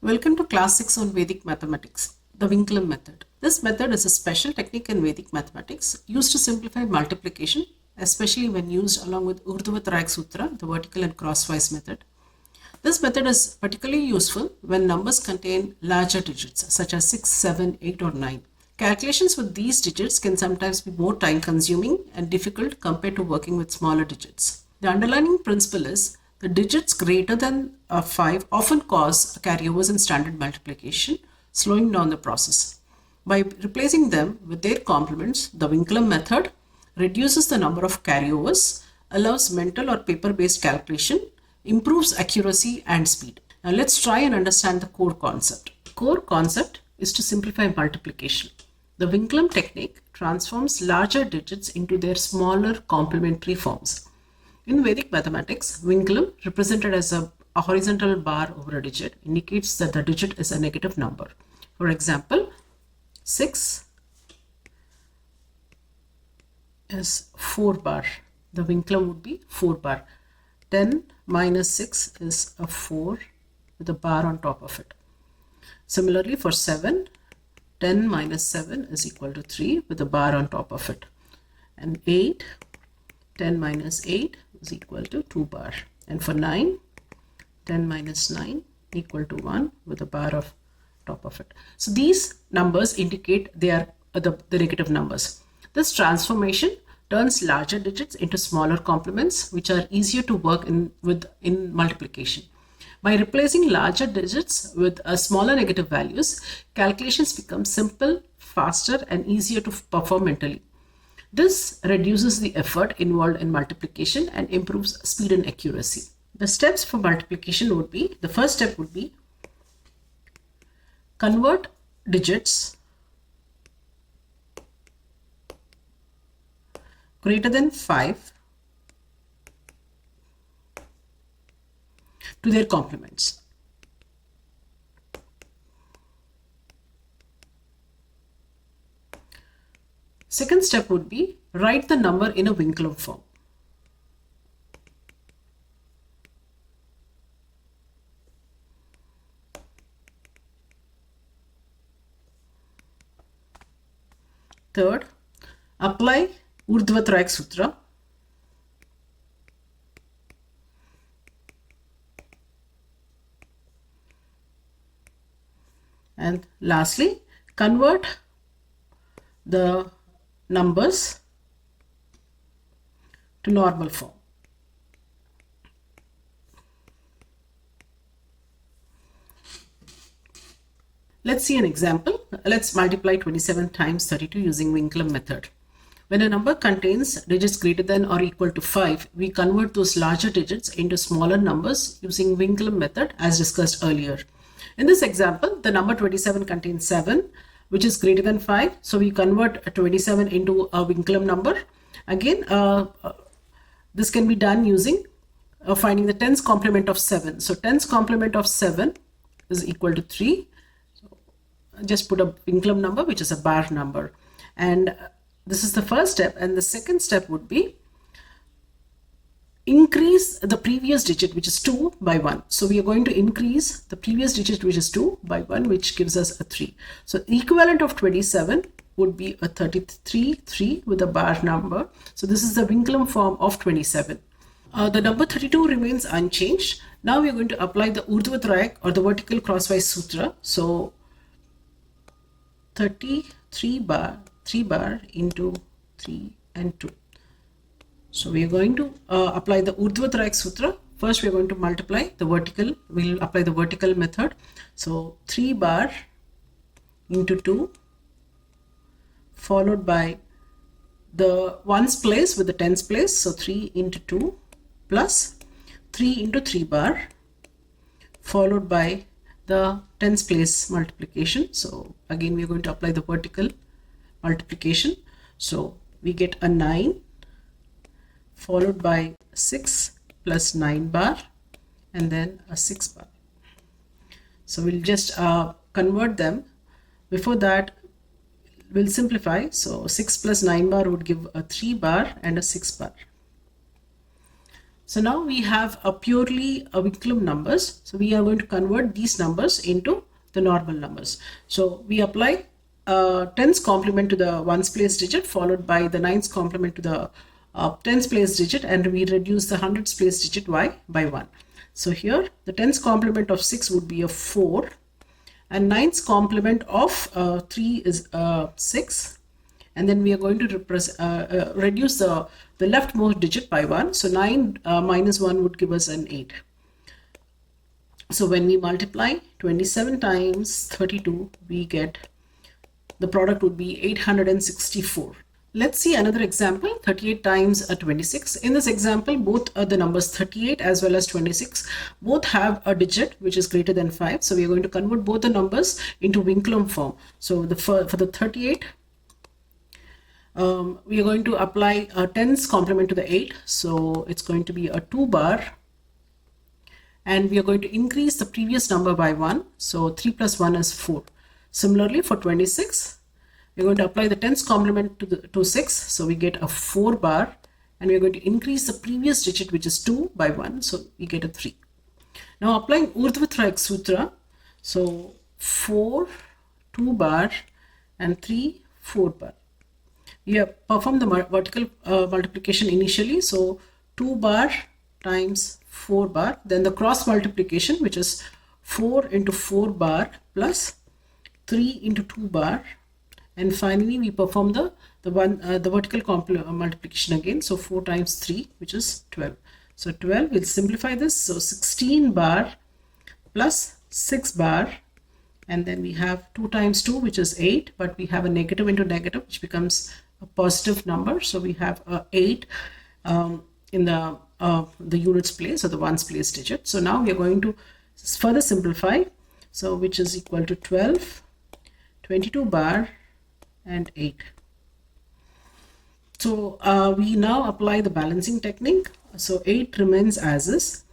Welcome to class 6 on Vedic mathematics, the Winklem method. This method is a special technique in Vedic mathematics used to simplify multiplication, especially when used along with Urdhva Sutra, the vertical and crosswise method. This method is particularly useful when numbers contain larger digits such as 6, 7, 8 or 9. Calculations with these digits can sometimes be more time consuming and difficult compared to working with smaller digits. The underlying principle is the digits greater than 5 often cause carryovers in standard multiplication, slowing down the process. By replacing them with their complements, the Winklem method reduces the number of carryovers, allows mental or paper-based calculation, improves accuracy and speed. Now let's try and understand the core concept. The core concept is to simplify multiplication. The Winklem technique transforms larger digits into their smaller complementary forms. In Vedic mathematics, Winklem, represented as a horizontal bar over a digit, indicates that the digit is a negative number. For example, 6 is 4 bar. The Winklem would be 4 bar. 10 minus 6 is a 4 with a bar on top of it. Similarly, for 7, 10 minus 7 is equal to 3 with a bar on top of it. And 8, 10 minus 8 is equal to 2 bar. And for 9, 10 minus 9 equal to 1 with a bar of top of it. So these numbers indicate they are the negative numbers. This transformation turns larger digits into smaller complements, which are easier to work in multiplication. By replacing larger digits with smaller negative values, calculations become simple, faster, and easier to perform mentally. This reduces the effort involved in multiplication and improves speed and accuracy. The steps for multiplication would be, the first step would be convert digits greater than 5 to their complements. Second step would be write the number in a Winklem form. Third, apply Urdhva Sutra. And lastly, convert the numbers to normal form. Let's see an example. Let's multiply 27 times 32 using Winklem method. When a number contains digits greater than or equal to 5, we convert those larger digits into smaller numbers using Winklem method as discussed earlier. In this example, the number 27 contains 7, which is greater than 5. So we convert 27 into a Winklem number. Again, this can be done using finding the tens complement of 7. So tens complement of 7 is equal to 3. So just put a Winklem number, which is a bar number. And this is the first step. And the second step would be increase the previous digit, which is 2, by 1. So we are going to increase the previous digit, which is 2, by 1, which gives us a 3. So equivalent of 27 would be a 33, 3 with a bar number. So this is the Winklem form of 27. The number 32 remains unchanged. Now we are going to apply the Urdhva or the vertical crosswise sutra. So 33 bar, 3 bar into 3 and 2. So we are going to apply the Urdhva Sutra. First we are going to multiply the vertical. We will apply the vertical method. So 3 bar into 2 followed by the ones place with the tens place. So 3 into 2 plus 3 into 3 bar followed by the tens place multiplication. So again we are going to apply the vertical multiplication. So we get a 9 followed by 6 plus 9 bar and then a 6 bar. So we'll just convert them. Before that, we'll simplify. So 6 plus 9 bar would give a 3 bar and a 6 bar. So now we have a purely Winklum numbers. So we are going to convert these numbers into the normal numbers. So we apply tens complement to the ones place digit followed by the nines complement to the tens place digit, and we reduce the hundreds place digit y by 1. So here the tens complement of 6 would be a 4, and nines complement of 3 is 6, and then we are going to reduce the leftmost digit by 1. So 9 minus 1 would give us an 8. So when we multiply 27 times 32, we get the product would be 864. Let's see another example, 38 times 26. In this example, both the numbers 38 as well as 26 both have a digit which is greater than 5. So we are going to convert both the numbers into Winklum form. So for the 38, we are going to apply a tens complement to the 8. So it's going to be a 2 bar, and we are going to increase the previous number by 1. So 3 plus 1 is 4. Similarly, for 26, we're going to apply the tens complement to 6. So we get a 4 bar, and we're going to increase the previous digit, which is 2, by 1. So we get a 3. Now applying Urdhva Sutra. So 4, 2 bar, and 3, 4 bar. We have performed the vertical multiplication initially. So 2 bar times 4 bar, then the cross multiplication, which is 4 into 4 bar plus 3 into 2 bar, and finally we perform the vertical multiplication again. So 4 times 3, which is 12. So 12, we'll simplify this. So 16 bar plus 6 bar, and then we have 2 times 2, which is 8, but we have a negative into negative, which becomes a positive number. So we have 8 in the units place or the ones place digit. So now we are going to further simplify. So which is equal to 12, 22 bar, and 8. So we now apply the balancing technique. So 8 remains as is,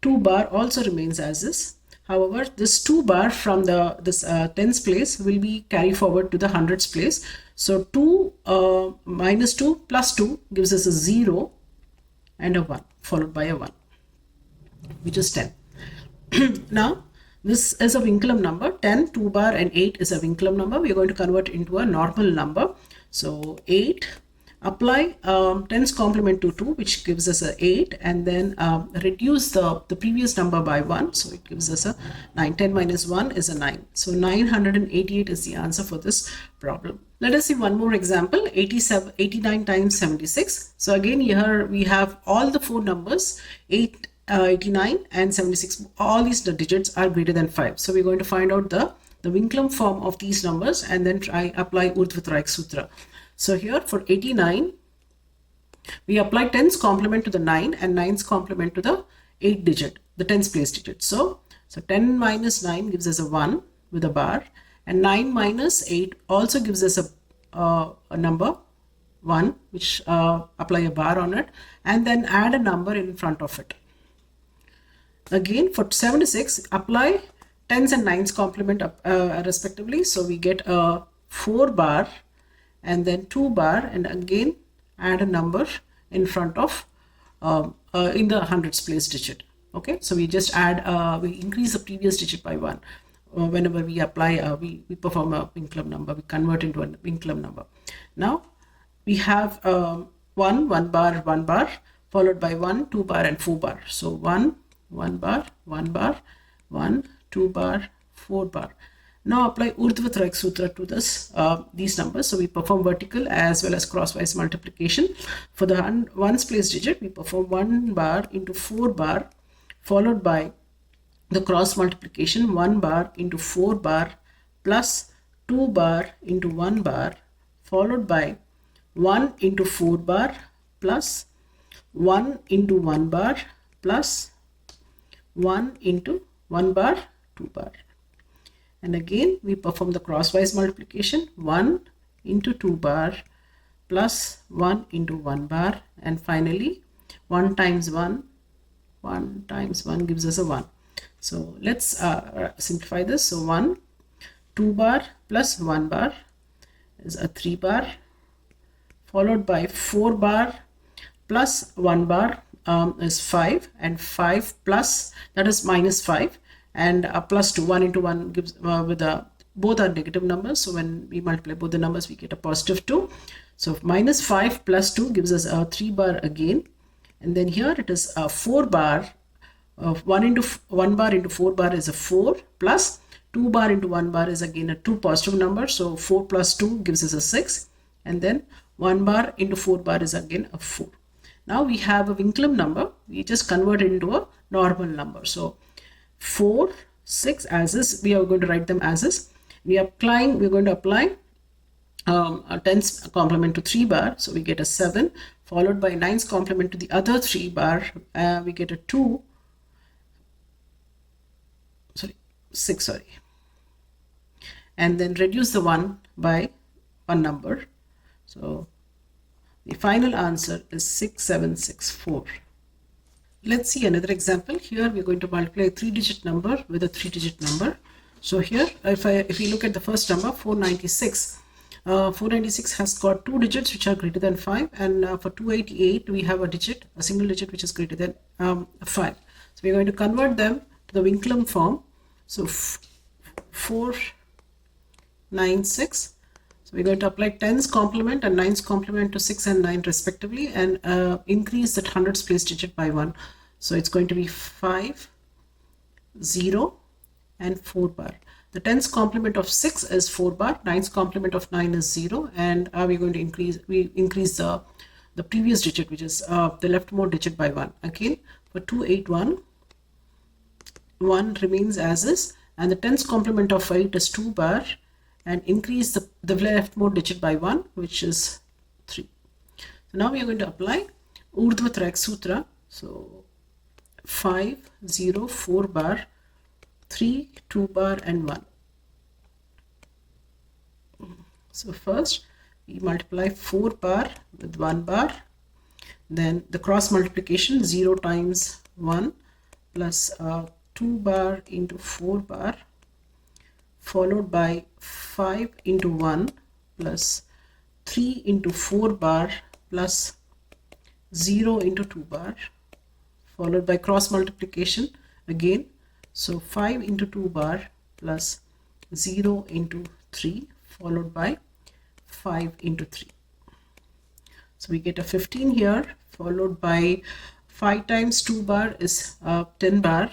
2 bar also remains as is. However, this 2 bar from this tens place will be carried forward to the hundreds place. So 2 minus 2 plus 2 gives us a 0 and a 1 followed by a 1, which is 10. Now this is a Winklum number. 10, 2 bar, and 8 is a Winklum number. We are going to convert into a normal number. So 8, apply tens complement to 2, which gives us a 8, and then reduce the previous number by 1. So it gives us a 9. 10 minus 1 is a 9. So 988 is the answer for this problem. Let us see one more example, 89 times 76. So again, here we have all the 4 numbers, 89 and 76. All these digits are greater than 5. So we're going to find out the Winklum form of these numbers and then apply Urdhva Sutra. So here for 89, we apply tens complement to the 9 and nines complement to the 8 digit, the tens place digit. So 10 minus 9 gives us a 1 with a bar, and 9 minus 8 also gives us a number 1, which apply a bar on it, and then add a number in front of it. Again for 76, apply tens and nines complement respectively. So we get a 4 bar and then 2 bar, and again add a number in front of in the hundreds place digit. Okay, so we just add we increase the previous digit by 1. Whenever we apply we perform a Winklum number, we convert into a Winklum number. Now we have 1 bar, 1 bar followed by 1, 2 bar, and 4 bar. So 1 bar, 1 bar, 1, 2 bar, 4 bar. Now apply Urdhva Sutra to these numbers. So we perform vertical as well as crosswise multiplication. For the ones place digit, we perform 1 bar into 4 bar followed by the cross multiplication, 1 bar into 4 bar plus 2 bar into 1 bar followed by 1 into 4 bar plus 1 into 1 bar plus 1 into 1 bar, 2 bar. And again we perform the crosswise multiplication, 1 into 2 bar plus 1 into 1 bar, and finally 1 times 1 times 1 gives us a 1. So let's simplify this. So 1, 2 bar plus 1 bar is a 3 bar followed by 4 bar plus 1 bar is 5, and 5 plus, that is minus 5, and plus 2. 1 into 1 gives both are negative numbers, so when we multiply both the numbers we get a positive 2. So minus 5 plus 2 gives us a 3 bar again, and then here it is a 4 bar. 1 bar into 4 bar is a 4, plus 2 bar into 1 bar is again a 2 positive number, so 4 plus 2 gives us a 6, and then 1 bar into 4 bar is again a 4. Now we have a Winklum number, we just convert it into a normal number. So 4, 6 as is, we are going to write them as is. We're going to apply a 10's complement to 3 bar, so we get a 7, followed by 9's complement to the other 3 bar, we get a 6, and then reduce the 1 by one number. So the final answer is 6764. Let's see another example. Here we are going to multiply a 3-digit number with a 3-digit number. So here, if we look at the first number, 496, 496 has got 2 digits which are greater than 5, and for 288 we have a single digit which is greater than 5. So we are going to convert them to the Winklum form. So 496. So we're going to apply 10's complement and 9's complement to 6 and 9 respectively, and increase that hundreds place digit by 1. So it's going to be 5, 0, and 4 bar. The 10's complement of 6 is 4 bar, 9's complement of 9 is 0, and we're going to increase the previous digit, which is the leftmost digit, by 1. Again, for 281, 1 remains as is, and the 10's complement of 8 is 2 bar, and increase the leftmost digit by 1, which is 3. So now we are going to apply Urdhva Trayak Sutra. So 5, 0, 4 bar, 3, 2 bar, and 1. So first we multiply 4 bar with 1 bar, then the cross multiplication, 0 times 1 plus 2 bar into 4 bar, followed by 5 into 1 plus 3 into 4 bar plus 0 into 2 bar, followed by cross multiplication again. So 5 into 2 bar plus 0 into 3, followed by 5 into 3. So we get a 15 here, followed by 5 times 2 bar is 10 bar.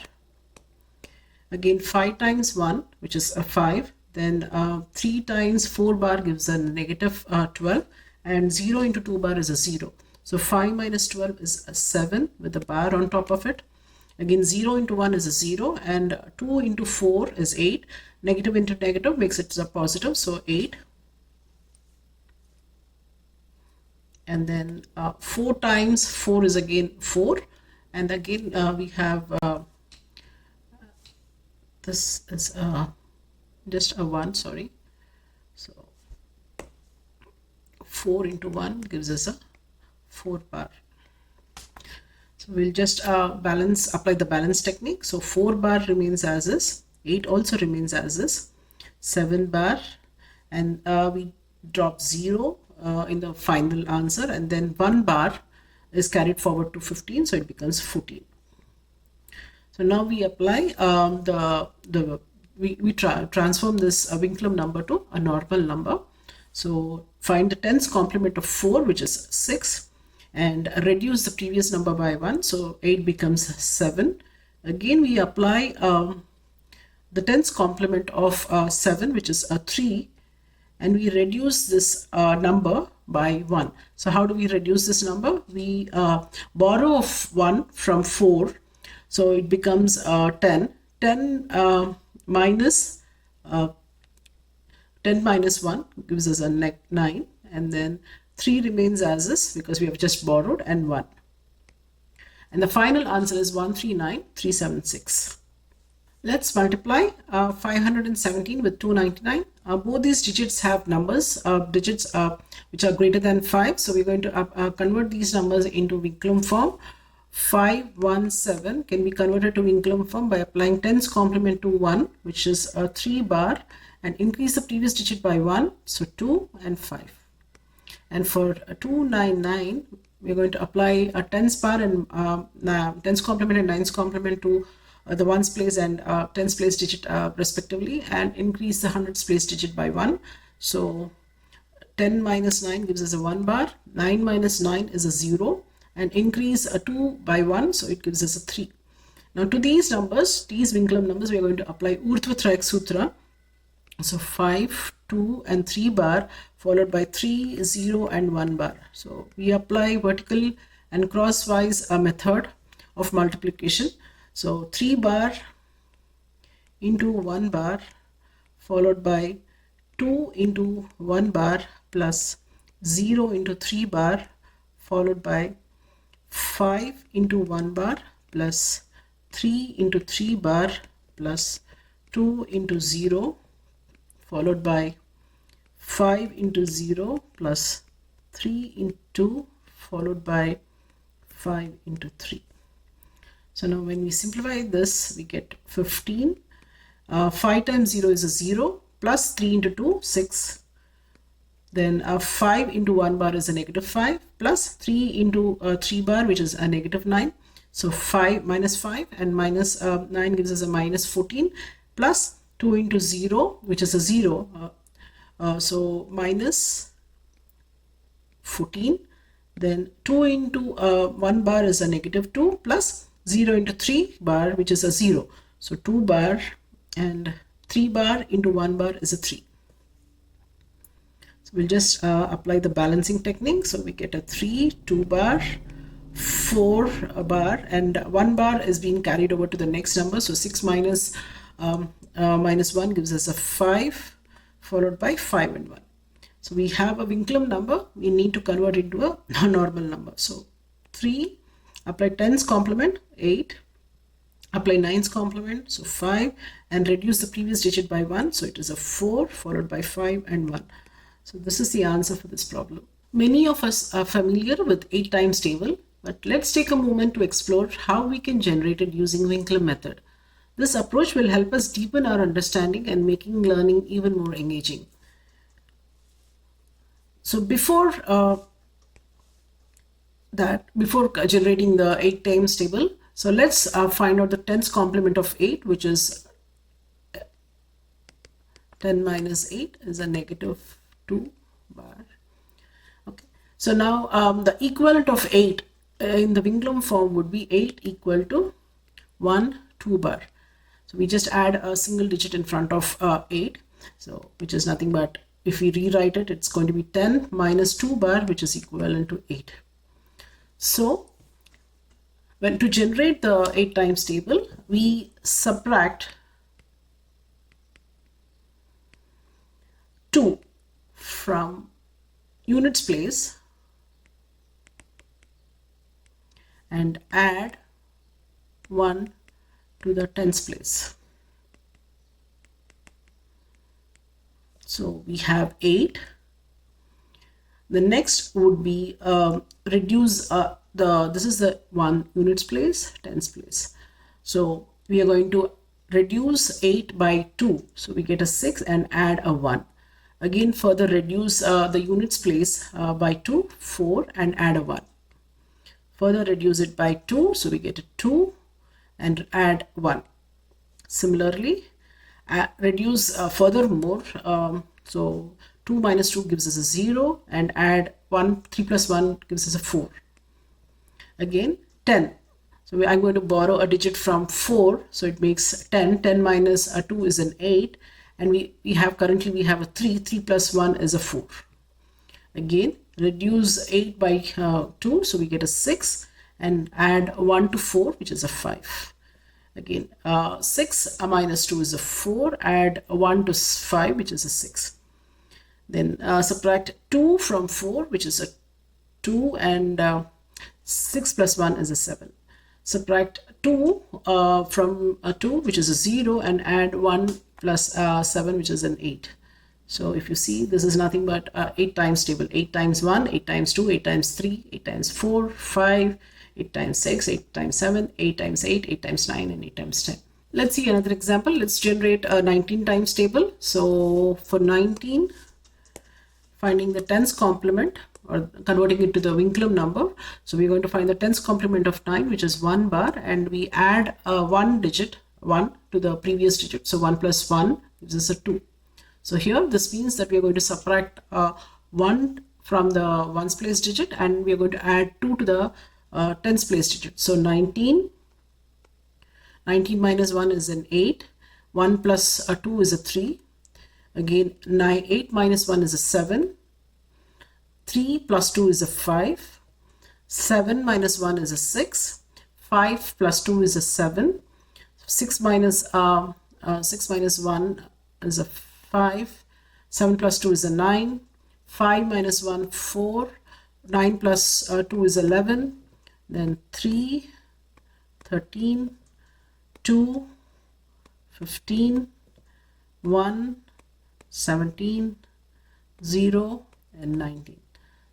Again 5 times 1, which is a 5. Then 3 times 4 bar gives a negative 12, and 0 into 2 bar is a 0. So 5 minus 12 is a 7 with a bar on top of it. Again 0 into 1 is a 0, and 2 into 4 is 8. Negative into negative makes it a positive, so 8. And then 4 times 4 is again 4, and again we have this is just a 1, sorry. So 4 into 1 gives us a 4 bar. So we'll just apply the balance technique. So 4 bar remains as is, 8 also remains as is, 7 bar, and we drop 0 in the final answer, and then 1 bar is carried forward to 15, so it becomes 14. So now we apply we transform this Winklum number to a normal number. So find the 10's complement of 4, which is 6, and reduce the previous number by 1, so 8 becomes 7. Again we apply the 10's complement of 7, which is a 3, and we reduce this number by 1. So how do we reduce this number? We borrow 1 from 4, so it becomes 10. 10 minus 1 gives us a 9, and then 3 remains as is because we have just borrowed, and 1. And the final answer is 139376. Let's multiply 517 with 299. Both these digits have numbers, which are greater than 5. So we're going to convert these numbers into Winklum form. 517 can be converted to Winklum form by applying 10's complement to 1, which is a 3 bar, and increase the previous digit by 1, so 2 and 5. And for 299, we're going to apply a tens bar and tens complement and nines complement to the ones place and tens place digit respectively, and increase the hundreds place digit by 1. So 10 minus 9 gives us a 1 bar, 9 minus 9 is a 0, and increase a 2 by 1, so it gives us a 3. Now to these numbers, these Winklum numbers, we are going to apply Urdhva Trayak Sutra. So 5, 2 and 3 bar followed by 3, 0 and 1 bar. So we apply vertical and crosswise method of multiplication. So 3 bar into 1 bar followed by 2 into 1 bar plus 0 into 3 bar followed by 5 into 1 bar plus 3 into 3 bar plus 2 into 0 followed by 5 into 0 plus 3 into followed by 5 into 3. So now when we simplify this, we get 15. 5 times 0 is a 0, plus 3 into 2, 6. Then 5 into 1 bar is a negative 5, plus 3 into 3 bar, which is a negative 9. So 5 minus 5 and minus 9 gives us a minus 14, plus 2 into 0, which is a 0. So minus 14. Then 2 into 1 bar is a negative 2, plus 0 into 3 bar, which is a 0. So 2 bar and 3 bar into 1 bar is a 3. So we'll just apply the balancing technique. So we get a 3, 2 bar, 4 bar, and 1 bar is being carried over to the next number. So 6 minus 1 gives us a 5 followed by 5 and 1. So we have a Winklum number. We need to convert it into a normal number. So 3, apply 10's complement, 8, apply 9's complement, so 5, and reduce the previous digit by 1. So it is a 4 followed by 5 and 1. So this is the answer for this problem. Many of us are familiar with 8 times table, but let's take a moment to explore how we can generate it using Winklum method. This approach will help us deepen our understanding and making learning even more engaging. So before generating the 8 times table, so let's find out the tens complement of 8, which is 10 minus 8 is a negative 2 bar. Okay, so now the equivalent of 8 in the Winklum form would be 8 equal to 1, 2 bar. So we just add a single digit in front of 8, so which is nothing but, if we rewrite it, it's going to be 10 minus 2 bar, which is equivalent to 8. So when to generate the 8 times table, we subtract 2 from units place and add 1 to the tens place. So we have 8. The next would be reduce this is the 1 units place, tens place. So we are going to reduce 8 by 2. So we get a 6 and add a 1. Again, further reduce the units place by 2, 4 and add a 1. Further reduce it by 2. So we get a 2 and add 1. Similarly, reduce furthermore. So 2 minus 2 gives us a 0 and add 1, 3 plus 1 gives us a 4. Again 10. So I'm going to borrow a digit from 4. So it makes 10. 10 minus 2 is an 8. And we have a 3. 3 plus 1 is a 4. Again, reduce 8 by 2. So we get a 6 and add 1 to 4, which is a 5. Again, 6 minus 2 is a 4. Add 1 to 5, which is a 6. Then subtract 2 from 4, which is a 2, and 6 plus 1 is a 7. Subtract 2 from 2, which is a 0, and add 1 plus 7, which is an 8. So if you see, this is nothing but 8 times table. 8 times 1, 8 times 2, 8 times 3, 8 times 4, 5, 8 times 6, 8 times 7, 8 times 8, 8 times 9, and 8 times 10. Let's see another example. Let's generate a 19 times table. So for 19, finding the tens complement or converting it to the Winklum number. So we're going to find the tens complement of 9, which is 1 bar, and we add one digit, 1, to the previous digit. So 1 plus 1 gives us a 2. So here this means that we are going to subtract 1 from the ones place digit, and we are going to add 2 to the tens place digit. So 19 minus 1 is an 8. 1 plus 2 is a 3. Again, 8 minus 1 is a 7. 3 plus 2 is a 5. 7 minus 1 is a 6. 5 plus 2 is a 7. 6 minus 1 is a 5. 7 plus 2 is a 9. 5 minus 1, 4. 9 plus 2 is 11. Then 3, 13, 2, 15, 1, 17, 0, and 19.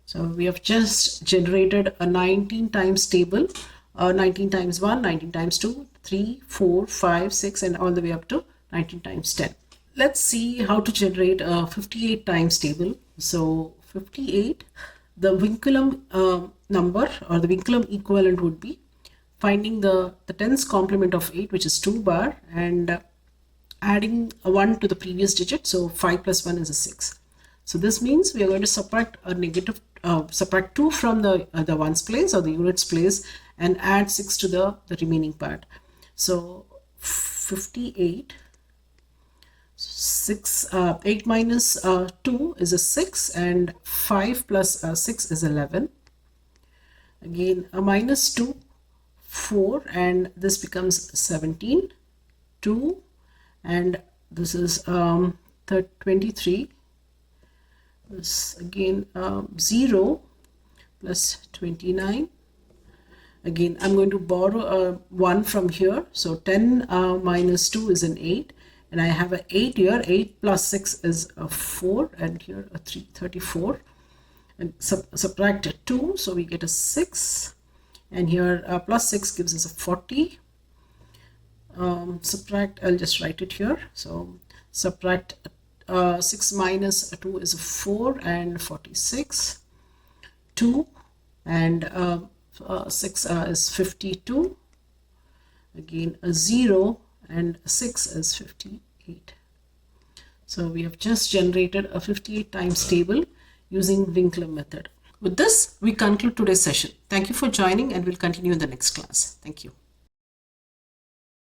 So we have just generated a 19 times table, 19 times 1, 19 times 2, 3, 4, 5, 6, and all the way up to 19 times 10. Let's see how to generate a 58 times table. So 58, the Winklum number, or the Winklum equivalent, would be finding the tens complement of 8, which is 2 bar, and adding a 1 to the previous digit. So 5 plus 1 is a 6. So this means we are going to subtract a negative, subtract 2 from the ones place or the units place, and add 6 to the remaining part. So 58, 8 minus 2 is a 6, and 5 plus 6 is 11. Again, a minus 2, 4, and this becomes 17, 2, and this is 23. This again 0 plus 29. Again, I'm going to borrow 1 from here. So 10 minus 2 is an 8, and I have an 8 here. 8 plus 6 is a 4, and here a 3, 34. And subtract 2, so we get a 6, and here plus 6 gives us a 40. Subtract, I'll just write it here. So subtract 6 minus 2 is a 4, and 46. 2, and 6 is 52. Again a 0, and 6 is 58. So we have just generated a 58 times table using Winklum method. With this, we conclude today's session. Thank you for joining, and we'll continue in the next class. Thank you.